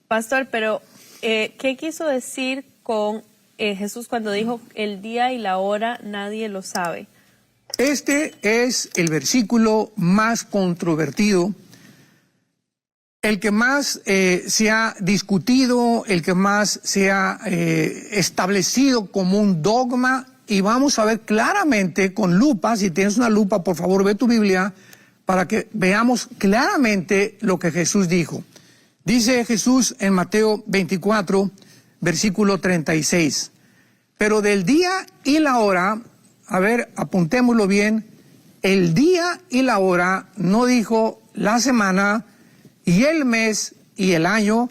Pastor, pero ¿qué quiso decir con Jesús cuando dijo el día y la hora nadie lo sabe? Este es el versículo más controvertido, el que más se ha discutido, el que más se ha establecido como un dogma, y vamos a ver claramente con lupa. Si tienes una lupa, por favor ve tu Biblia para que veamos claramente lo que Jesús dijo. Dice Jesús en Mateo 24, versículo 36, pero del día y la hora, a ver, apuntémoslo bien, el día y la hora, no dijo la semana y el mes y el año.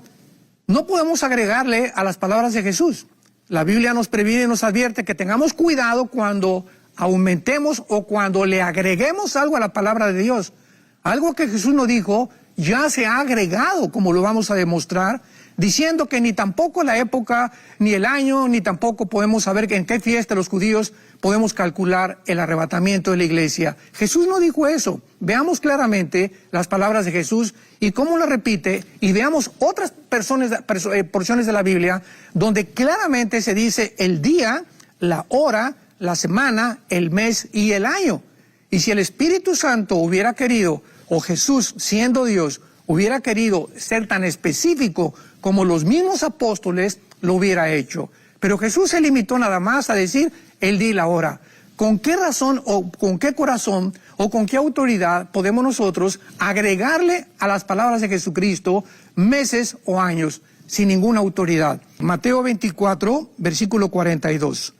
No podemos agregarle a las palabras de Jesús. La Biblia nos previene y nos advierte que tengamos cuidado cuando aumentemos o cuando le agreguemos algo a la palabra de Dios. Algo que Jesús no dijo ya se ha agregado, como lo vamos a demostrar, diciendo que ni tampoco la época, ni el año, ni tampoco podemos saber en qué fiesta los judíos podemos calcular el arrebatamiento de la iglesia. Jesús no dijo eso. Veamos claramente las palabras de Jesús y cómo lo repite, y veamos otras porciones de la Biblia donde claramente se dice el día, la hora, la semana, el mes y el año. Y si el Espíritu Santo hubiera querido, o Jesús, siendo Dios, hubiera querido ser tan específico como los mismos apóstoles, lo hubiera hecho. Pero Jesús se limitó nada más a decir el día y la hora. ¿Con qué razón o con qué corazón o con qué autoridad podemos nosotros agregarle a las palabras de Jesucristo meses o años sin ninguna autoridad? Mateo 24, versículo 42.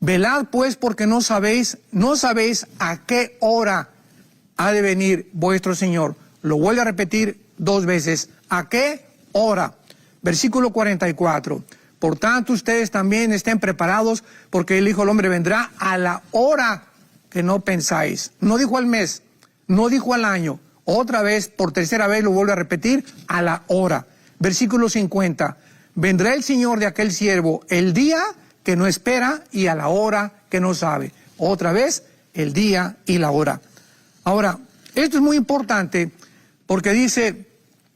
Velad pues porque no sabéis a qué hora ha de venir vuestro Señor. Lo vuelvo a repetir 2 veces. ¿A qué hora? Versículo 44. Por tanto, ustedes también estén preparados, porque el Hijo del Hombre vendrá a la hora que no pensáis. No dijo al mes, no dijo al año. Otra vez, por tercera vez, lo vuelvo a repetir, a la hora. Versículo 50. Vendrá el Señor de aquel siervo el día que no espera y a la hora que no sabe. Otra vez, el día y la hora. Ahora, esto es muy importante porque dice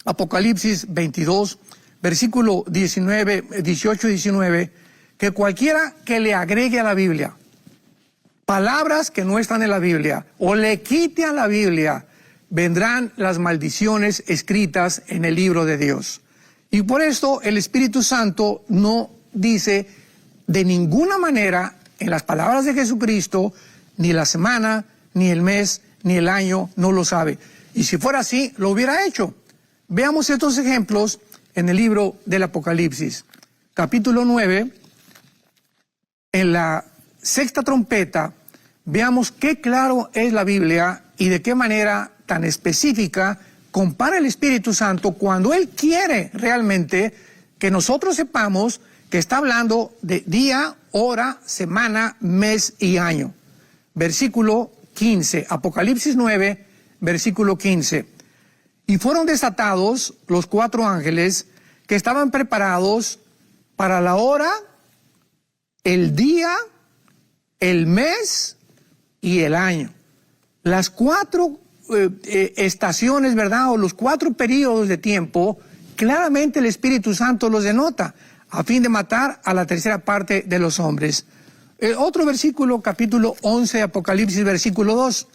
Apocalipsis 22, versículo 18 y 19, que cualquiera que le agregue a la Biblia palabras que no están en la Biblia o le quite a la Biblia, vendrán las maldiciones escritas en el libro de Dios. Y por esto el Espíritu Santo no dice de ninguna manera en las palabras de Jesucristo, ni la semana, ni el mes, ni el año, no lo sabe. Y si fuera así, lo hubiera hecho. Veamos estos ejemplos en el libro del Apocalipsis. Capítulo 9, en la 6ª trompeta, veamos qué claro es la Biblia y de qué manera tan específica compara el Espíritu Santo cuando Él quiere realmente que nosotros sepamos que está hablando de día, hora, semana, mes y año. Versículo 15, Apocalipsis 9, versículo 15. Y fueron desatados los 4 ángeles que estaban preparados para la hora, el día, el mes y el año. Las 4 estaciones, ¿verdad? O los 4 periodos de tiempo, claramente el Espíritu Santo los denota, a fin de matar a la tercera parte de los hombres. Otro versículo, capítulo 11, Apocalipsis, versículo 2.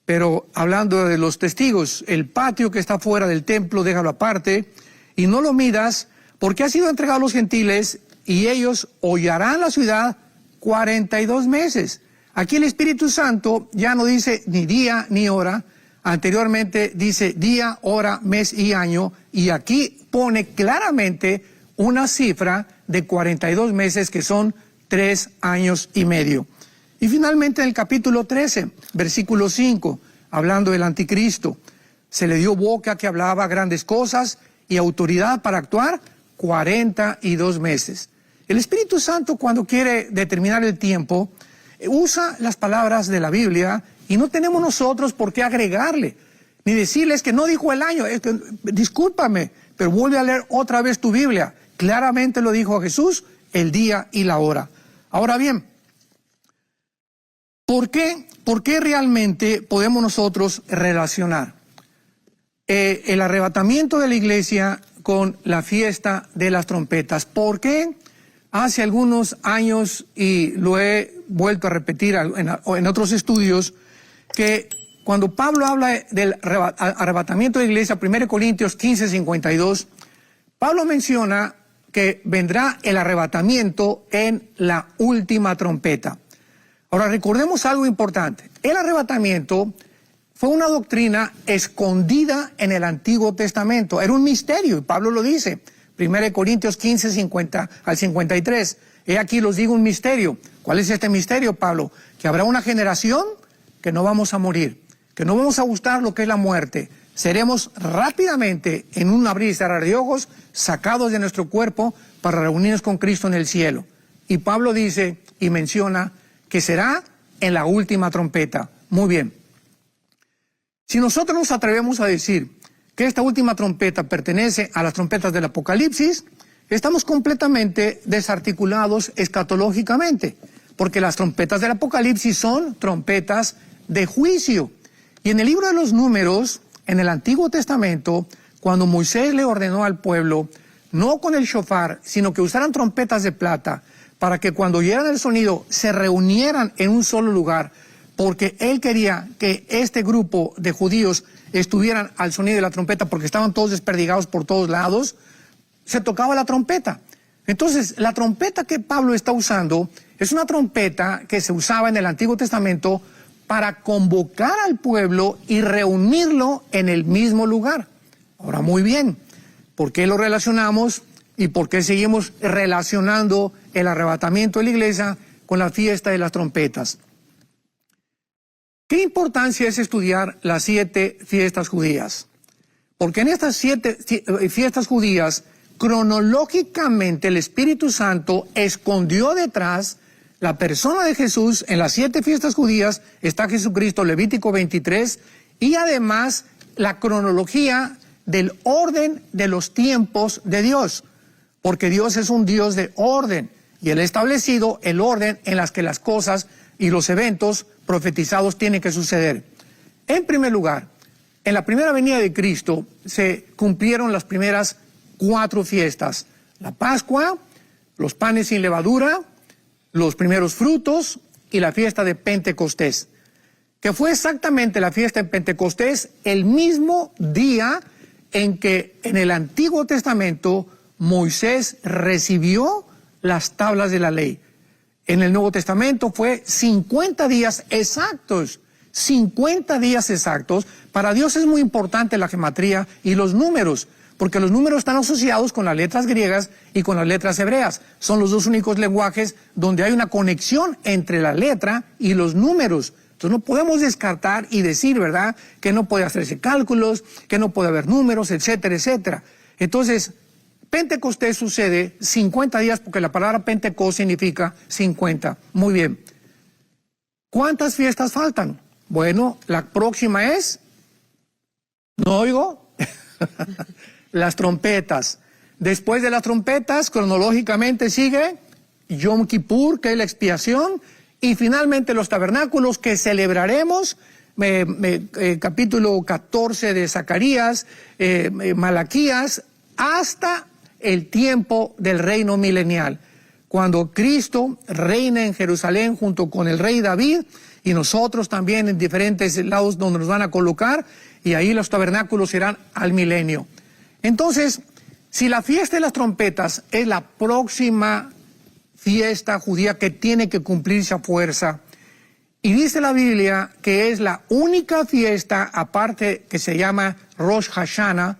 Pero hablando de los testigos, el patio que está fuera del templo, déjalo aparte, y no lo midas, porque ha sido entregado a los gentiles, y ellos hollarán la ciudad 42 meses. Aquí el Espíritu Santo ya no dice ni día ni hora, anteriormente dice día, hora, mes y año, y aquí pone claramente una cifra de 42 meses que son 3 años y medio. Y finalmente en el capítulo 13, versículo 5, hablando del anticristo, se le dio boca que hablaba grandes cosas y autoridad para actuar 42 meses. El Espíritu Santo, cuando quiere determinar el tiempo, usa las palabras de la Biblia y no tenemos nosotros por qué agregarle, ni decirles que no dijo el año. Discúlpame, pero vuelve a leer otra vez tu Biblia. Claramente lo dijo Jesús, el día y la hora. Ahora bien, ¿por qué realmente podemos nosotros relacionar el arrebatamiento de la iglesia con la fiesta de las trompetas. ¿Por qué? Hace algunos años, y lo he vuelto a repetir en otros estudios, que cuando Pablo habla del arrebatamiento de la iglesia, 1 Corintios 15:52, Pablo menciona que vendrá el arrebatamiento en la última trompeta. Ahora recordemos algo importante. El arrebatamiento fue una doctrina escondida en el Antiguo Testamento. Era un misterio, y Pablo lo dice. 1 Corintios 15:50-53. He aquí los digo un misterio. ¿Cuál es este misterio, Pablo? Que habrá una generación que no vamos a morir, que no vamos a gustar lo que es la muerte. Seremos rápidamente, en un abrir y cerrar de ojos, sacados de nuestro cuerpo para reunirnos con Cristo en el cielo. Y Pablo dice y menciona que será en la última trompeta. Muy bien. Si nosotros nos atrevemos a decir que esta última trompeta pertenece a las trompetas del Apocalipsis, estamos completamente desarticulados escatológicamente, porque las trompetas del Apocalipsis son trompetas de juicio. Y en el libro de los Números, en el Antiguo Testamento, cuando Moisés le ordenó al pueblo, no con el shofar, sino que usaran trompetas de plata, para que cuando oyeran el sonido se reunieran en un solo lugar, porque él quería que este grupo de judíos estuvieran al sonido de la trompeta, porque estaban todos desperdigados por todos lados, se tocaba la trompeta. Entonces, la trompeta que Pablo está usando es una trompeta que se usaba en el Antiguo Testamento para convocar al pueblo y reunirlo en el mismo lugar. Ahora, muy bien, ¿por qué lo relacionamos y por qué seguimos relacionando el arrebatamiento de la iglesia con la fiesta de las trompetas? ¿Qué importancia es estudiar las 7 fiestas judías? Porque en estas 7 fiestas judías, cronológicamente el Espíritu Santo escondió detrás la persona de Jesús. En las 7 fiestas judías está Jesucristo, Levítico 23, y además la cronología del orden de los tiempos de Dios. Porque Dios es un Dios de orden, y Él ha establecido el orden en las que las cosas y los eventos profetizados tienen que suceder. En primer lugar, en la primera venida de Cristo se cumplieron las primeras 4 fiestas: la Pascua, los panes sin levadura, los primeros frutos y la fiesta de Pentecostés, que fue exactamente la fiesta de Pentecostés el mismo día en que en el Antiguo Testamento Moisés recibió las tablas de la ley. En el Nuevo Testamento fue 50 días exactos. 50 días exactos. Para Dios es muy importante la gematría y los números, porque los números están asociados con las letras griegas y con las letras hebreas. Son los dos únicos lenguajes donde hay una conexión entre la letra y los números. Entonces no podemos descartar y decir, ¿verdad?, que no puede hacerse cálculos, que no puede haber números, etcétera, etcétera. Entonces, Pentecostés sucede 50 días, porque la palabra Pentecostés significa 50. Muy bien. ¿Cuántas fiestas faltan? Bueno, la próxima es, ¿no oigo? Las trompetas. Después de las trompetas, cronológicamente sigue Yom Kippur, que es la expiación, y finalmente los tabernáculos que celebraremos, capítulo 14 de Zacarías, Malaquías, hasta el tiempo del reino milenial, cuando Cristo reina en Jerusalén junto con el rey David, y nosotros también en diferentes lados donde nos van a colocar, y ahí los tabernáculos serán al milenio. Entonces, si la fiesta de las trompetas es la próxima fiesta judía que tiene que cumplirse a fuerza, y dice la Biblia que es la única fiesta, aparte que se llama Rosh Hashanah,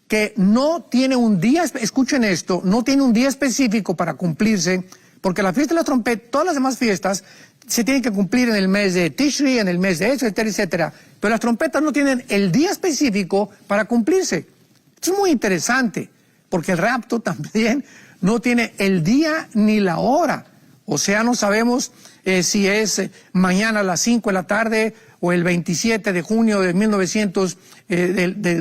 que no tiene un día, escuchen esto, no tiene un día específico para cumplirse, porque la fiesta de la trompeta, todas las demás fiestas, se tienen que cumplir en el mes de Tishri, en el mes de etcétera, etcétera. Pero las trompetas no tienen el día específico para cumplirse. Esto es muy interesante, porque el rapto también no tiene el día ni la hora. O sea, no sabemos si es mañana a las 5 de la tarde o el 27 de junio de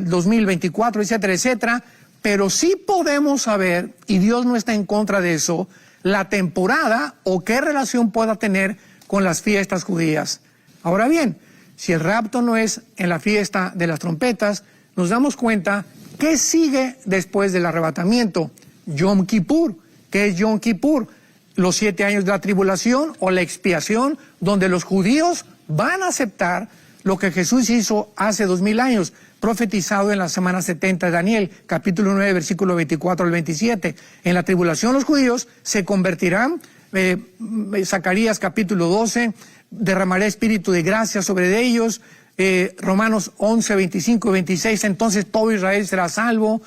2024, etcétera, etcétera. Pero sí podemos saber, y Dios no está en contra de eso, la temporada o qué relación pueda tener con las fiestas judías. Ahora bien, si el rapto no es en la fiesta de las trompetas, nos damos cuenta ¿qué sigue después del arrebatamiento? Yom Kippur. ¿Qué es Yom Kippur? Los 7 años de la tribulación o la expiación, donde los judíos van a aceptar lo que Jesús hizo hace 2000 años, profetizado en la semana 70 de Daniel, capítulo 9, versículo 24 al 27. En la tribulación los judíos se convertirán, Zacarías capítulo 12, derramaré espíritu de gracia sobre ellos, Romanos 11, 25 y 26, entonces todo Israel será salvo,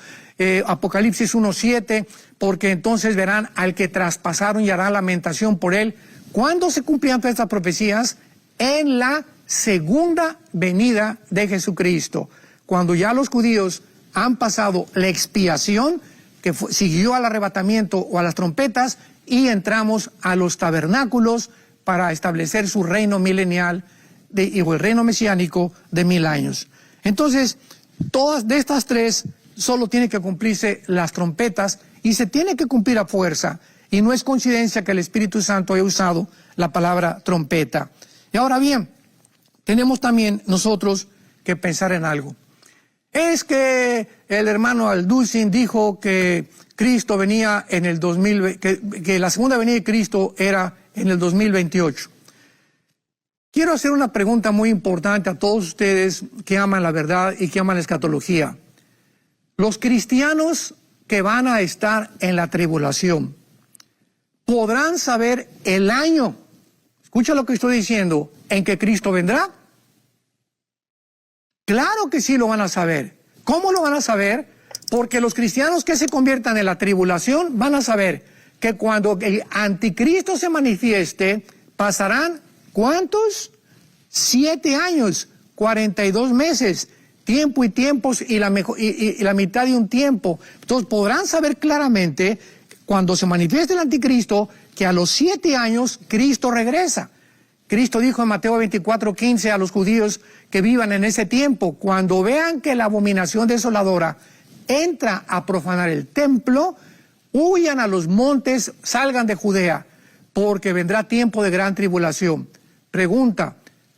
Apocalipsis 1, 7, porque entonces verán al que traspasaron y harán lamentación por él. ¿Cuándo se cumplían todas estas profecías? En la segunda venida de Jesucristo, cuando ya los judíos han pasado la expiación que siguió al arrebatamiento o a las trompetas, y entramos a los tabernáculos para establecer su reino milenial o el reino mesiánico de 1000 años. Entonces, todas de estas tres solo tienen que cumplirse las trompetas y se tiene que cumplir a fuerza. Y no es coincidencia que el Espíritu Santo haya usado la palabra trompeta. Y ahora bien, tenemos también nosotros que pensar en algo. Es que el hermano Alducin dijo que Cristo venía en el 2000, que la segunda venida de Cristo era en el 2028. Quiero hacer una pregunta muy importante a todos ustedes que aman la verdad y que aman la escatología. Los cristianos que van a estar en la tribulación, ¿podrán saber el año, escucha lo que estoy diciendo, en que Cristo vendrá? Claro que sí lo van a saber. ¿Cómo lo van a saber? Porque los cristianos que se conviertan en la tribulación van a saber que cuando el anticristo se manifieste, pasarán, ¿cuántos? 7 años, 42 meses, tiempo y tiempos y la mitad de un tiempo. Entonces podrán saber claramente, cuando se manifieste el anticristo, que a los 7 años Cristo regresa. Cristo dijo en Mateo 24:15 a los judíos que vivan en ese tiempo, cuando vean que la abominación desoladora entra a profanar el templo, huyan a los montes, salgan de Judea, porque vendrá tiempo de gran tribulación. Pregunta,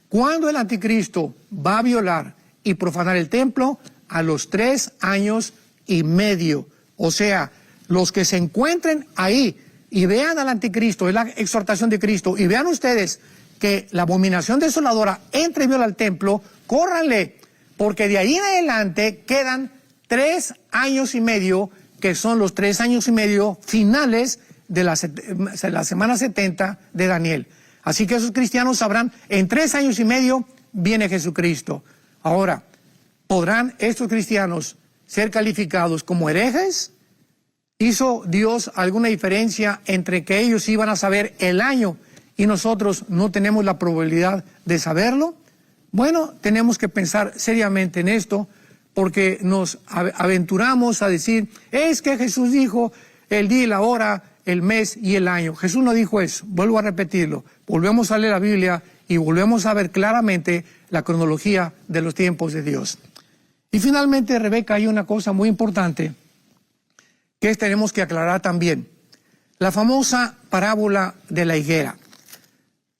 ¿cuándo el anticristo va a violar y profanar el templo? A los 3 años y medio. O sea, los que se encuentren ahí y vean al anticristo, es la exhortación de Cristo, y vean ustedes que la abominación desoladora entra y viola el templo, córranle, porque de ahí en adelante quedan 3 años y medio, que son los 3 años y medio finales de la semana 70 de Daniel. Así que esos cristianos sabrán, en 3 años y medio viene Jesucristo. Ahora, ¿podrán estos cristianos ser calificados como herejes? ¿Hizo Dios alguna diferencia entre que ellos iban a saber el año y nosotros no tenemos la probabilidad de saberlo? Bueno, tenemos que pensar seriamente en esto, porque nos aventuramos a decir, es que Jesús dijo el día y la hora, el mes y el año. Jesús no dijo eso, vuelvo a repetirlo. Volvemos a leer la Biblia y volvemos a ver claramente la cronología de los tiempos de Dios. Y finalmente, Rebeca, hay una cosa muy importante que tenemos que aclarar también. La famosa parábola de la higuera.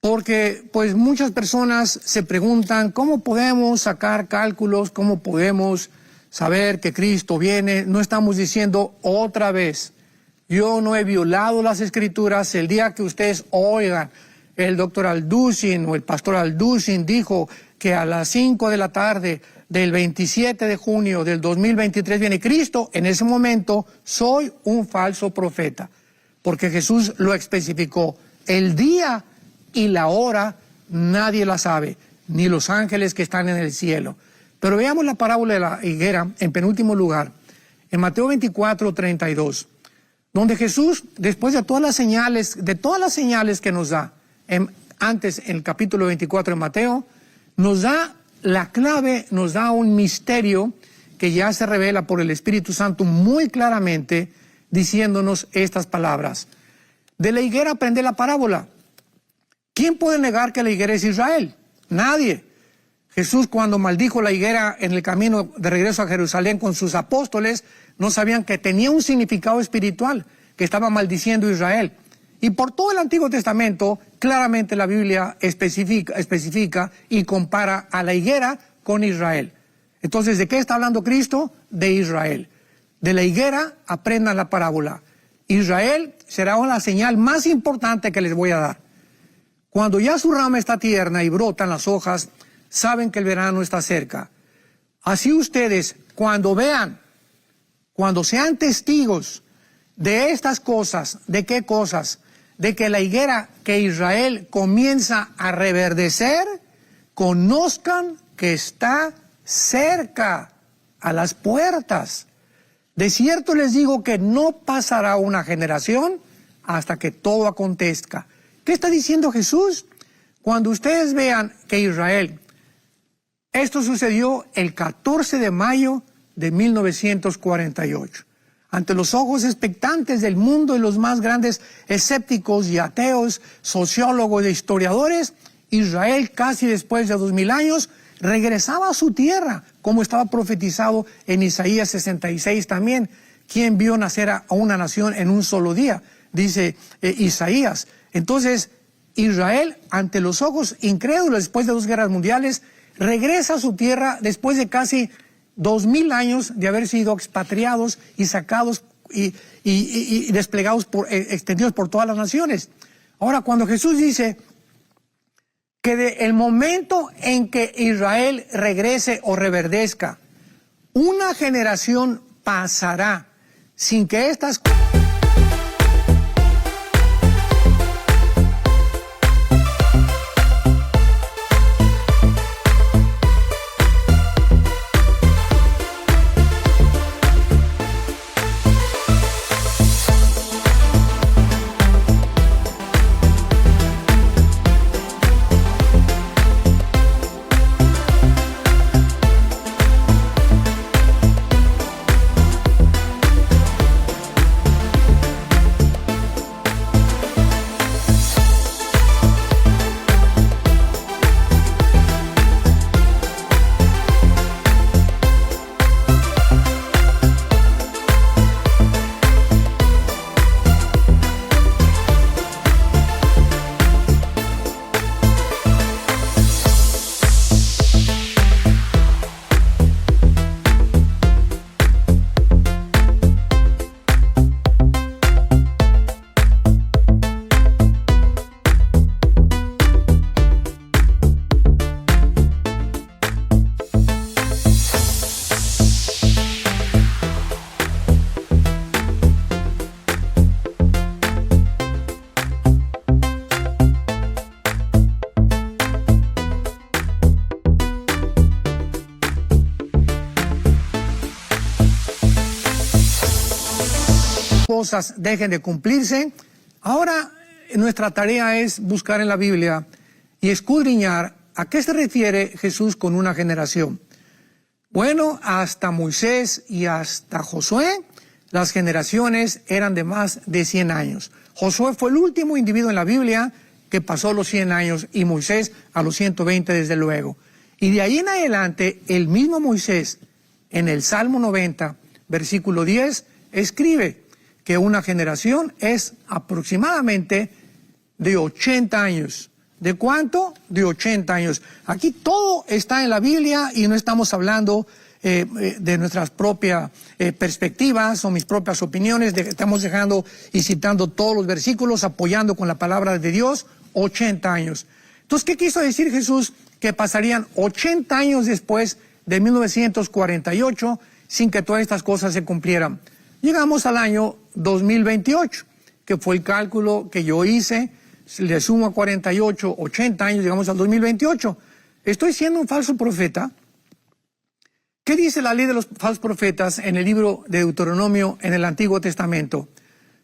Porque pues muchas personas se preguntan cómo podemos sacar cálculos, cómo podemos saber que Cristo viene. No estamos diciendo otra vez, yo no he violado las Escrituras. El día que ustedes oigan el doctor Alducin o el pastor Alducin dijo que a las 5 de la tarde del 27 de junio del 2023 viene Cristo, en ese momento soy un falso profeta, porque Jesús lo especificó. El día y la hora nadie la sabe, ni los ángeles que están en el cielo. Pero veamos la parábola de la higuera en penúltimo lugar, en Mateo 24:32, donde Jesús, después de todas las señales que nos da, antes en el capítulo 24 de Mateo, nos da la clave, nos da un misterio que ya se revela por el Espíritu Santo muy claramente, diciéndonos estas palabras. De la higuera aprende la parábola. ¿Quién puede negar que la higuera es Israel? Nadie. Jesús, cuando maldijo la higuera en el camino de regreso a Jerusalén con sus apóstoles, no sabían que tenía un significado espiritual, que estaba maldiciendo a Israel. Y por todo el Antiguo Testamento, claramente la Biblia especifica y compara a la higuera con Israel. Entonces, ¿de qué está hablando Cristo? De Israel. De la higuera, aprendan la parábola. Israel será la señal más importante que les voy a dar. Cuando ya su rama está tierna y brotan las hojas, saben que el verano está cerca. Así ustedes, cuando vean, cuando sean testigos de estas cosas, ¿de qué cosas? De que la higuera, que Israel comienza a reverdecer, conozcan que está cerca, a las puertas. De cierto les digo que no pasará una generación hasta que todo acontezca. ¿Qué está diciendo Jesús? Cuando ustedes vean que Israel, esto sucedió el 14 de mayo de 1948. Ante los ojos expectantes del mundo y los más grandes escépticos y ateos, sociólogos e historiadores, Israel, casi después de 2000 años, regresaba a su tierra, como estaba profetizado en Isaías 66 también. ¿Quién vio nacer a una nación en un solo día? Dice Isaías. Entonces, Israel, ante los ojos incrédulos después de 2 guerras mundiales, regresa a su tierra después de casi 2000 años de haber sido expatriados y sacados y desplegados, extendidos por todas las naciones. Ahora, cuando Jesús dice que el momento en que Israel regrese o reverdezca, una generación pasará sin que estas cosas dejen de cumplirse. Ahora nuestra tarea es buscar en la Biblia y escudriñar a qué se refiere Jesús con una generación. Bueno, hasta Moisés y hasta Josué, las generaciones eran de más de 100 años. Josué fue el último individuo en la Biblia que pasó los 100 años y Moisés a los 120 desde luego. Y de ahí en adelante, el mismo Moisés, en el Salmo 90, versículo 10, escribe que una generación es aproximadamente de 80 años. ¿De cuánto? De 80 años. Aquí todo está en la Biblia y no estamos hablando de nuestras propias perspectivas o mis propias opiniones. Estamos dejando y citando todos los versículos, apoyando con la palabra de Dios, 80 años. Entonces, ¿qué quiso decir Jesús? Que pasarían 80 años después de 1948 sin que todas estas cosas se cumplieran. Llegamos al año 2028, que fue el cálculo que yo hice, le sumo a 48, 80 años, llegamos al 2028. ¿Estoy siendo un falso profeta? ¿Qué dice la ley de los falsos profetas en el libro de Deuteronomio en el Antiguo Testamento?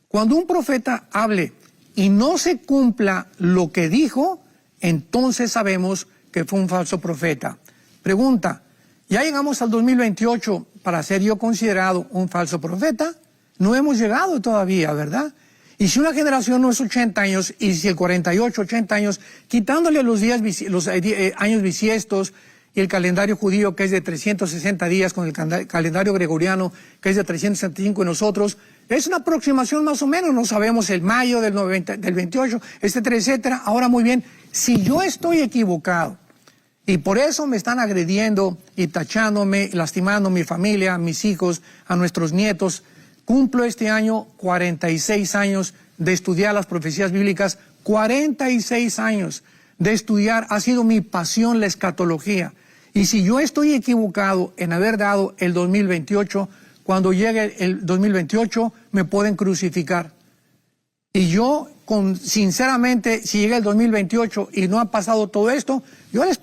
Cuando un profeta hable y no se cumpla lo que dijo, entonces sabemos que fue un falso profeta. Pregunta, ¿ya llegamos al 2028 para ser yo considerado un falso profeta? No hemos llegado todavía, ¿verdad? Y si una generación no es 80 años, y si el 48, 80 años, quitándole los años bisiestos y el calendario judío que es de 360 días con el calendario gregoriano que es de 365 en nosotros, es una aproximación más o menos, no sabemos el mayo del 28, etcétera, etcétera. Ahora muy bien, si yo estoy equivocado Y por eso me están agrediendo y tachándome, lastimando a mi familia, a mis hijos, a nuestros nietos. Cumplo este año 46 años de estudiar las profecías bíblicas, 46 años de estudiar, ha sido mi pasión la escatología. Y si yo estoy equivocado en haber dado el 2028, cuando llegue el 2028 me pueden crucificar. Y yo, sinceramente, si llega el 2028 y no ha pasado todo esto, yo les...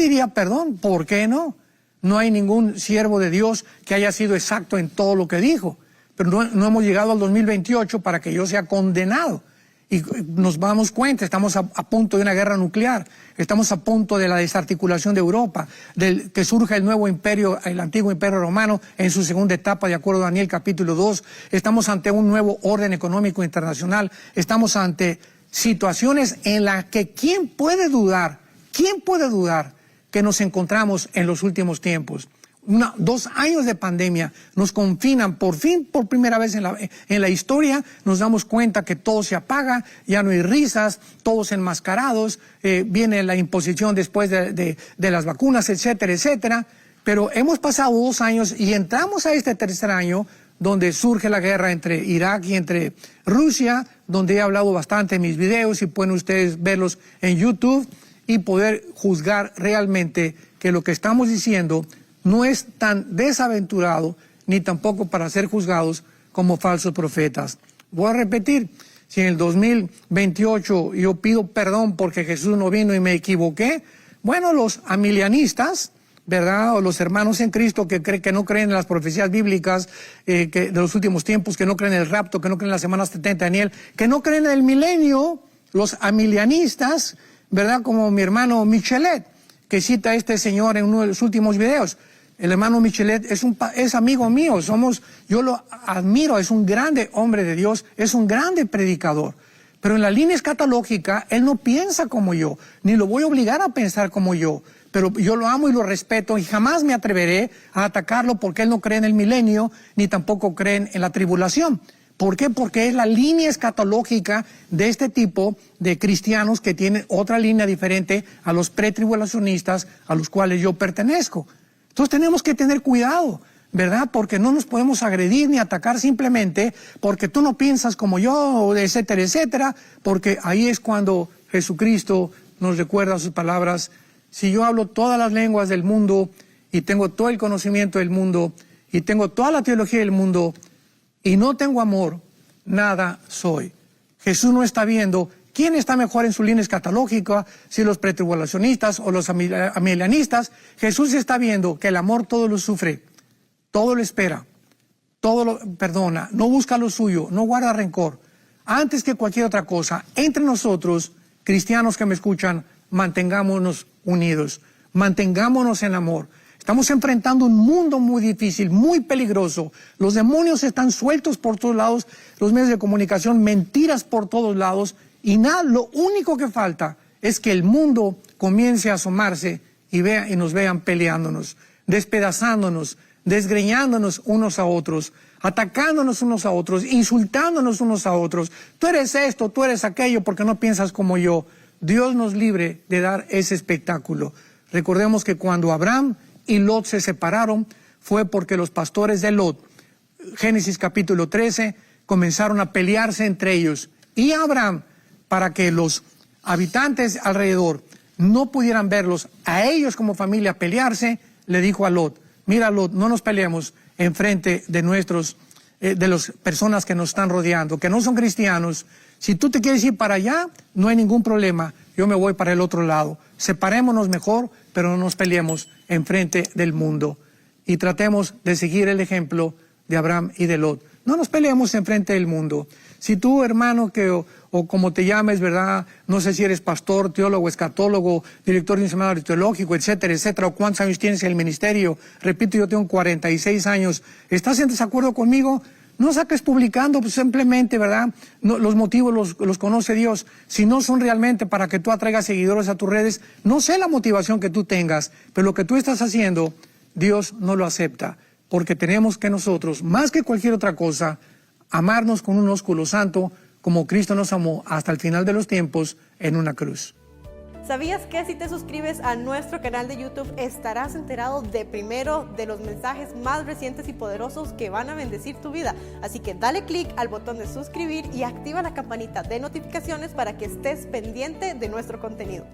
diría, perdón, ¿por qué no? No hay ningún siervo de Dios que haya sido exacto en todo lo que dijo. Pero no hemos llegado al 2028 para que yo sea condenado. Y nos damos cuenta, estamos a punto de una guerra nuclear, estamos a punto de la desarticulación de Europa, que surja el nuevo imperio, el antiguo imperio romano en su segunda etapa, de acuerdo a Daniel capítulo 2. Estamos ante un nuevo orden económico internacional, estamos ante situaciones en las que ¿quién puede dudar que nos encontramos en los últimos tiempos? 2 años de pandemia nos confinan, por fin, por primera vez en la historia, nos damos cuenta que todo se apaga, ya no hay risas, todos enmascarados, viene la imposición después de las vacunas, etcétera, etcétera. Pero hemos pasado 2 años y entramos a este tercer año donde surge la guerra entre Irak y entre Rusia, donde he hablado bastante en mis videos y pueden ustedes verlos en YouTube y poder juzgar realmente que lo que estamos diciendo no es tan desaventurado ni tampoco para ser juzgados como falsos profetas. Voy a repetir, si en el 2028 yo pido perdón porque Jesús no vino y me equivoqué, bueno, los amilianistas, ¿verdad? O los hermanos en Cristo que no creen en las profecías bíblicas que de los últimos tiempos, que no creen en el rapto, que no creen en la semana 70 de Daniel, que no creen en el milenio, los amilianistas, ¿verdad? Como mi hermano Michelet, que cita a este señor en uno de los últimos videos. El hermano Michelet es amigo mío, yo lo admiro, es un grande hombre de Dios, es un grande predicador. Pero en la línea escatológica, él no piensa como yo, ni lo voy a obligar a pensar como yo. Pero yo lo amo y lo respeto y jamás me atreveré a atacarlo porque él no cree en el milenio, ni tampoco cree en la tribulación. ¿Por qué? Porque es la línea escatológica de este tipo de cristianos que tienen otra línea diferente a los pretribulacionistas a los cuales yo pertenezco. Entonces tenemos que tener cuidado, ¿verdad? Porque no nos podemos agredir ni atacar simplemente porque tú no piensas como yo, etcétera, etcétera, porque ahí es cuando Jesucristo nos recuerda sus palabras: si yo hablo todas las lenguas del mundo y tengo todo el conocimiento del mundo y tengo toda la teología del mundo y no tengo amor, nada soy. Jesús no está viendo quién está mejor en su línea escatológica, si los pretribulacionistas o los amilianistas. Jesús está viendo que el amor todo lo sufre, todo lo espera, todo lo perdona, no busca lo suyo, no guarda rencor. Antes que cualquier otra cosa, entre nosotros, cristianos que me escuchan, mantengámonos unidos, mantengámonos en amor. Estamos enfrentando un mundo muy difícil, muy peligroso. Los demonios están sueltos por todos lados, los medios de comunicación, mentiras por todos lados. Y nada, lo único que falta es que el mundo comience a asomarse y nos vean peleándonos, despedazándonos, desgreñándonos unos a otros, atacándonos unos a otros, insultándonos unos a otros. Tú eres esto, tú eres aquello porque no piensas como yo. Dios nos libre de dar ese espectáculo. Recordemos que cuando Abraham y Lot se separaron fue porque los pastores de Lot, Génesis capítulo 13, comenzaron a pelearse entre ellos. Y Abraham, para que los habitantes alrededor no pudieran verlos a ellos como familia pelearse, le dijo a Lot: mira, Lot, no nos peleemos enfrente de de las personas que nos están rodeando, que no son cristianos. Si tú te quieres ir para allá, no hay ningún problema, yo me voy para el otro lado. Separémonos mejor, pero no nos peleemos enfrente del mundo. Y tratemos de seguir el ejemplo de Abraham y de Lot. No nos peleemos enfrente del mundo. Si tú, hermano, o como te llames, ¿verdad? No sé si eres pastor, teólogo, escatólogo, director de un seminario teológico, etcétera, etcétera, o cuántos años tienes en el ministerio. Repito, yo tengo 46 años. ¿Estás en desacuerdo conmigo? No saques publicando, pues simplemente, ¿verdad? No, los motivos los conoce Dios. Si no son realmente para que tú atraigas seguidores a tus redes, no sé la motivación que tú tengas, pero lo que tú estás haciendo, Dios no lo acepta. Porque tenemos que nosotros, más que cualquier otra cosa, amarnos con un ósculo santo, como Cristo nos amó hasta el final de los tiempos en una cruz. ¿Sabías que si te suscribes a nuestro canal de YouTube estarás enterado de primero de los mensajes más recientes y poderosos que van a bendecir tu vida? Así que dale click al botón de suscribir y activa la campanita de notificaciones para que estés pendiente de nuestro contenido.